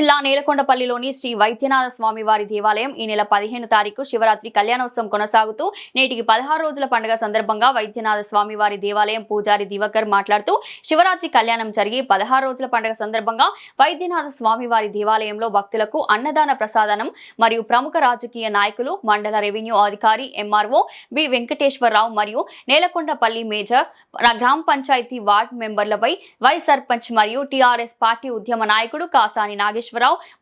జిల్లా నేలకొండపల్లిలోని శ్రీ వైద్యనాథ స్వామి వారి దేవాలయం ఈ నెల 15 తారీఖు శివరాత్రి కళ్యాణోత్సవం కొనసాగుతూ నేటికి 16 రోజుల పండుగ సందర్భంగా వైద్యనాథ స్వామి వారి దేవాలయం పూజారి దివాకర్ మాట్లాడుతూ శివరాత్రి కళ్యాణం జరిగి 16 రోజుల పండుగ సందర్భంగా వైద్యనాథ స్వామి వారి దేవాలయంలో భక్తులకు అన్నదాన ప్రసాదనం మరియు ప్రముఖ రాజకీయ నాయకులు మండల రెవెన్యూ అధికారి ఎంఆర్ఓ బి వెంకటేశ్వరరావు మరియు నేలకొండపల్లి మేజర్ గ్రామ పంచాయతీ వార్డు మెంబర్లపై వైస్ సర్పంచ్ మరియు టీఆర్ఎస్ పార్టీ ఉద్యమ నాయకుడు కాసాని నాగేశ్వరరావు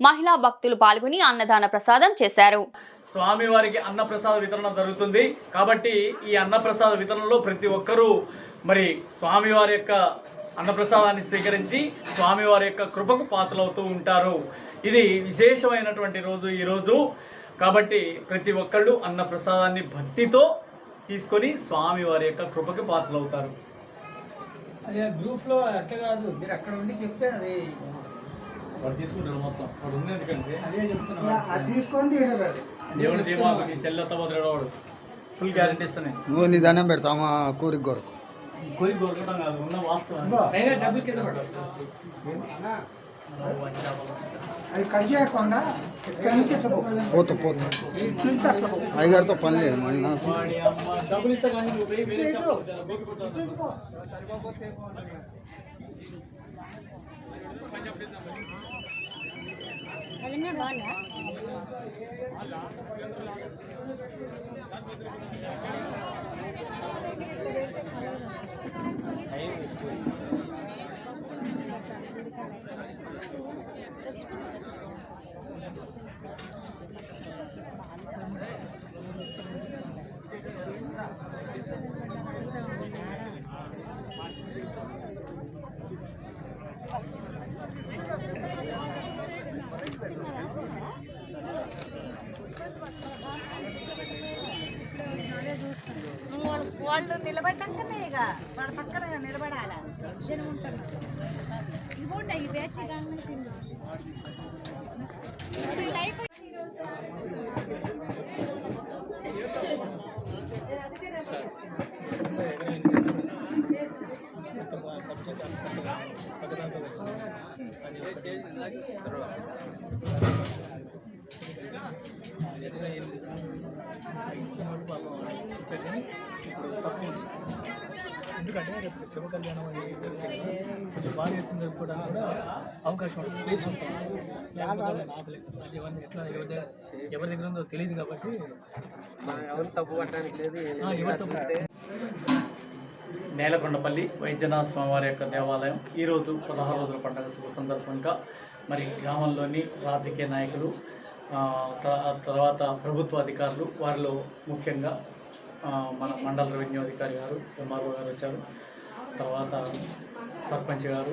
మహిళా భక్తులు పాల్గొని అన్నదాన ప్రసాదం చేశారు. స్వామివారికి అన్న ప్రసాద వితరణ జరుగుతుంది కాబట్టి ఈ అన్న ప్రసాద వితరణలో ప్రతి ఒక్కరూ మరి స్వామివారి యొక్క అన్నప్రసాదాన్ని స్వీకరించి స్వామివారి యొక్క కృపకు పాత్రలవుతూ ఉంటారు. ఇది విశేషమైనటువంటి రోజు ఈ రోజు కాబట్టి ప్రతి ఒక్కళ్ళు అన్న ప్రసాదాన్ని భక్తితో తీసుకొని స్వామివారి యొక్క కృపకు పాత్రలవుతారు. అదే గ్రూప్లో అట్లా కాదు, మీరు అక్కడ ఉండి చెప్తే అది వాడు తీసుకుంటారు మొత్తం. వాడు ఉంది ఎందుకంటే అదే చెప్తున్నా తీసుకొని దేవుని దీపాలు నీ సెల్లతో వదిలేవాడు ఫుల్ గ్యారెంటీ ఇస్తాను. నువ్వు నీ దండం పెడతామా కోరిక కొరకు కోరిక కొరకటం కాదు, ఉన్న వాస్తవం డబ్బులు కింద అది కట్ చేయకుండా పోతా అయ్యగారితో పని లేదు మళ్ళీ డబ్బులు ఇస్తా కానీ వాళ్ళు నిలబడ్డాకనే ఇక వాళ్ళ పక్కన నిలబడాలి. ఇవ్వండి ఈ బ్యాచ్ ఇప్పుడు తక్కువ ఎందుకంటే రేపు శివ కళ్యాణం అనేది జరుగుతుంది, కొంచెం బాగా ఎత్తున జరుపుకోవడానికి కూడా అవకాశం ఉంటుంది, ప్లేస్ ఉంటుంది. లేకపోతే ఆపలేదు అంటే ఎవరిని ఎట్లా ఎవరి దగ్గర ఉందో తెలియదు కాబట్టి ఎవరు తప్పు పట్టడానికి లేదు. ఎవరు తప్పు నేలకొండపల్లి వైద్యనాథ స్వామివారి యొక్క దేవాలయం ఈరోజు 16 రోజుల పండుగ శుభ సందర్భంగా మరి గ్రామంలోని రాజకీయ నాయకులు తర్వాత ప్రభుత్వ అధికారులు వారిలో ముఖ్యంగా మన మండల రెవెన్యూ అధికారి గారు ఎంఆర్ఓ గారు వచ్చారు, తర్వాత సర్పంచ్ గారు,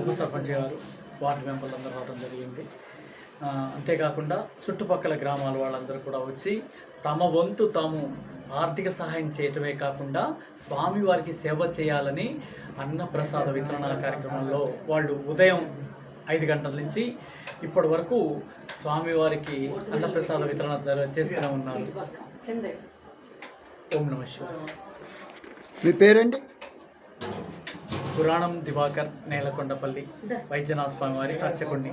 ఉప సర్పంచ్ గారు, వార్డు మెంబర్లు అందరూ రావడం జరిగింది. అంతేకాకుండా చుట్టుపక్కల గ్రామాల వాళ్ళందరూ కూడా వచ్చి తమ వంతు తాము ఆర్థిక సహాయం చేయటమే కాకుండా స్వామివారికి సేవ చేయాలని అన్నప్రసాద వితరణ కార్యక్రమంలో వాళ్ళు ఉదయం 5 గంటల నుంచి ఇప్పటి వరకు స్వామివారికి అన్నప్రసాద వితరణ చేస్తూనే ఉన్నారు. ఓం నమః శివాయ. మీ పేరేంటి? పురాణం దివాకర్, నేలకొండపల్లి వైద్యనాథ స్వామివారి అర్చకుడిని.